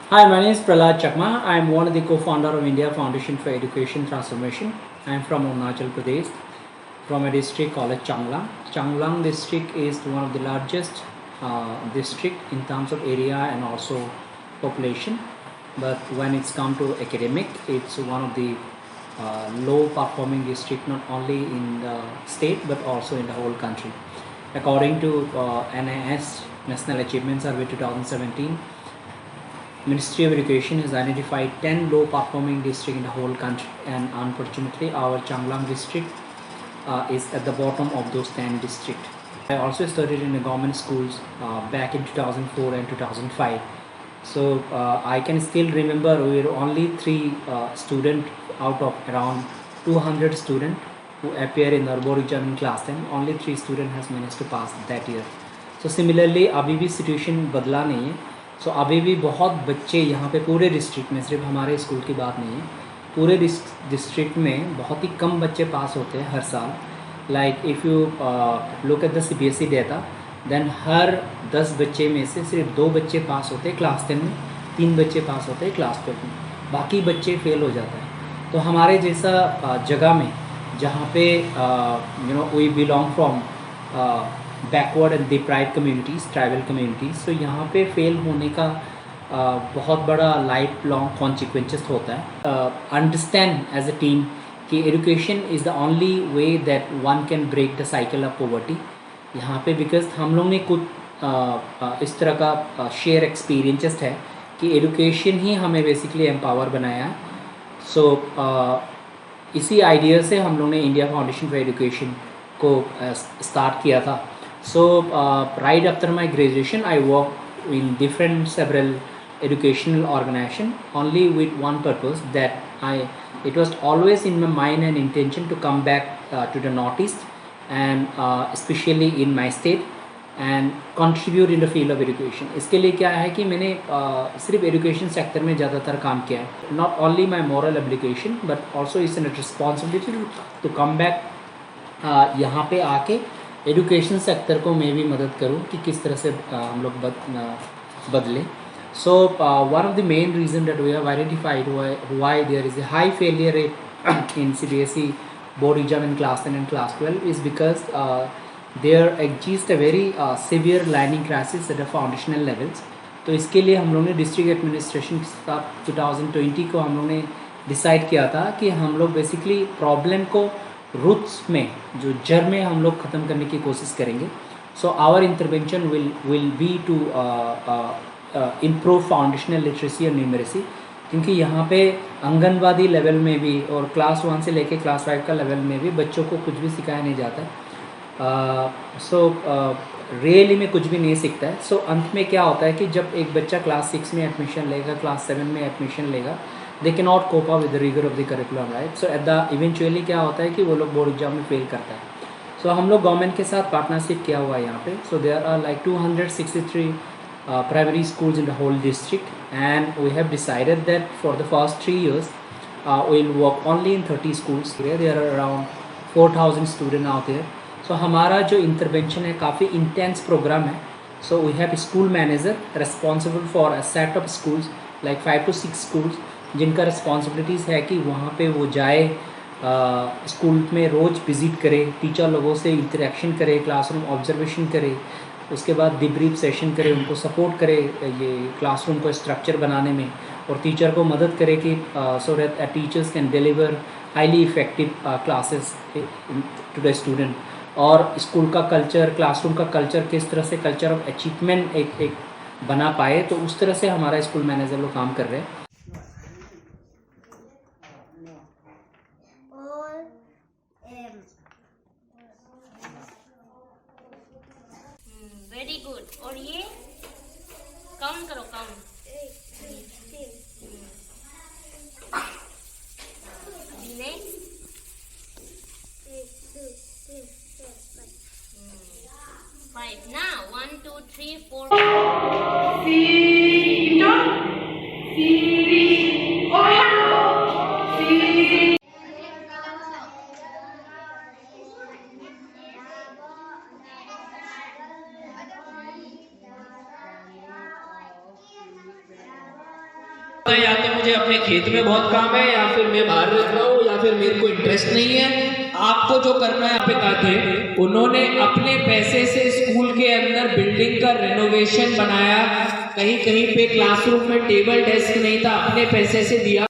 Hi, my name is Prahlad Chakma. I am one of the co-founder of India Foundation for Education Transformation. I am from Arunachal Pradesh, from a district called Changlang. Changlang district is one of the largest district in terms of area and also population. But when it's come to academic, it's one of the low performing district not only in the state but also in the whole country. According to NIS National Achievement Survey 2017, Ministry of Education has identified 10 low performing districts in the whole country, and unfortunately our Changlang district is at the bottom of those 10 districts. I also studied in the government schools back in 2004 and 2005. So I can still remember we were only three students out of around 200 students who appear in the board exam in class 10. Only three students has managed to pass that year. So similarly अभी भी situation बदला नहीं है. सो अभी भी बहुत बच्चे यहाँ पे पूरे डिस्ट्रिक्ट में, सिर्फ हमारे स्कूल की बात नहीं है, पूरे डिस्ट्रिक्ट में बहुत ही कम बच्चे पास होते हैं हर साल. Like if you look at the CBSE data, then हर 10 बच्चे में से सिर्फ 2 बच्चे पास होते हैं क्लास 10 में, 3 बच्चे पास होते हैं क्लास 12 में, बाकी बच्चे फेल हो जाते हैं. तो हमारे जैसा जगह में जहाँ पे we belong from backward and deprived communities, tribal communities, so यहाँ पे फेल होने का बहुत बड़ा लाइफ लॉन्ग कॉन्सिक्वेंसेस होता है. अंडरस्टैंड एज अ टीम कि education is the only way that one can break the cycle of poverty यहाँ पे, बिकॉज हम लोग ने कुछ इस तरह का शेयर एक्सपीरियंसेस है कि एजुकेशन ही हमें बेसिकली एम्पावर बनाया है. सो इसी आइडिया से हम लोग ने इंडिया फाउंडेशन फॉर एजुकेशन को स्टार्ट किया था. So right after my graduation, I worked in different several educational organization only with one purpose, that it was always in my mind and intention to come back to the Northeast and especially in my state and contribute in the field of education. इसके लिए क्या है कि मैंने सिर्फ education sector में ज़्यादातर काम किया है. Not only my moral obligation but also it's a responsibility to come back यहाँ पे आके एजुकेशन सेक्टर को मैं भी मदद करूं कि किस तरह से हम लोग बदलें. So one of the main reason that we have identified why there is a high failure rate in CBSE board exam in class 10 and class 12 is because there exists a very severe learning crisis at the foundational levels. तो इसके लिए हम लोग ने district administration के साथ 2020 को हम लोग ने डिसाइड किया था कि हम लोग बेसिकली प्रॉब्लम को रूट्स में, जो जड़ में हम लोग ख़त्म करने की कोशिश करेंगे. So our intervention will be to improve foundational literacy और न्यूमरेसी, क्योंकि यहाँ पे आंगनबाड़ी लेवल में भी और क्लास 1 से लेके क्लास 5 का लेवल में भी बच्चों को कुछ भी सिखाया नहीं जाता है. सो रियली में कुछ भी नहीं सीखता है. सो अंत में क्या होता है कि जब एक बच्चा क्लास 6 में एडमिशन लेगा, क्लास 7 में एडमिशन लेगा, they cannot cope up with the rigor of the curriculum, right? So at the eventually क्या होता है कि वो लोग बोर्ड एग्जाम में फेल करता है. सो हम लोग गवर्नमेंट के साथ पार्टनरशिप किया हुआ है यहाँ पे. So there are like 263 primary schools in the whole district, and we have decided that for the first 3 years we'll work only in 30 schools. There are around 4,000 students out there. So हमारा जो intervention है काफ़ी intense programme है. So we have a school manager responsible for a set of schools like 5 to 6 schools, जिनका responsibilities है कि वहाँ पे वो जाए, स्कूल में रोज़ विज़िट करे, टीचर लोगों से इंटरेक्शन करे, क्लासरूम ऑब्जर्वेशन करे, उसके बाद डिब्रीफ सेशन करे, उनको सपोर्ट करे ये क्लासरूम को स्ट्रक्चर बनाने में, और टीचर को मदद करे कि so that teachers can deliver highly effective classes to the student. और स्कूल का कल्चर, क्लासरूम का कल्चर किस तरह से कल्चर ऑफ अचीवमेंट एक बना पाए, तो उस तरह से हमारा स्कूल मैनेजर लोग काम कर रहे हैं. Very good. और ये काउंट करो, काउंट. नेक्स्ट 5. Now 1 2 3 4 या तो मुझे अपने खेत में बहुत काम है, या फिर मैं बाहर रह रहा हूँ, या फिर मेरे को इंटरेस्ट नहीं है। आपको जो करना है, यहाँ पे कहा थे उन्होंने अपने पैसे से स्कूल के अंदर बिल्डिंग का रेनोवेशन बनाया, कहीं कहीं पे क्लासरूम में टेबल डेस्क नहीं था, अपने पैसे से दिया।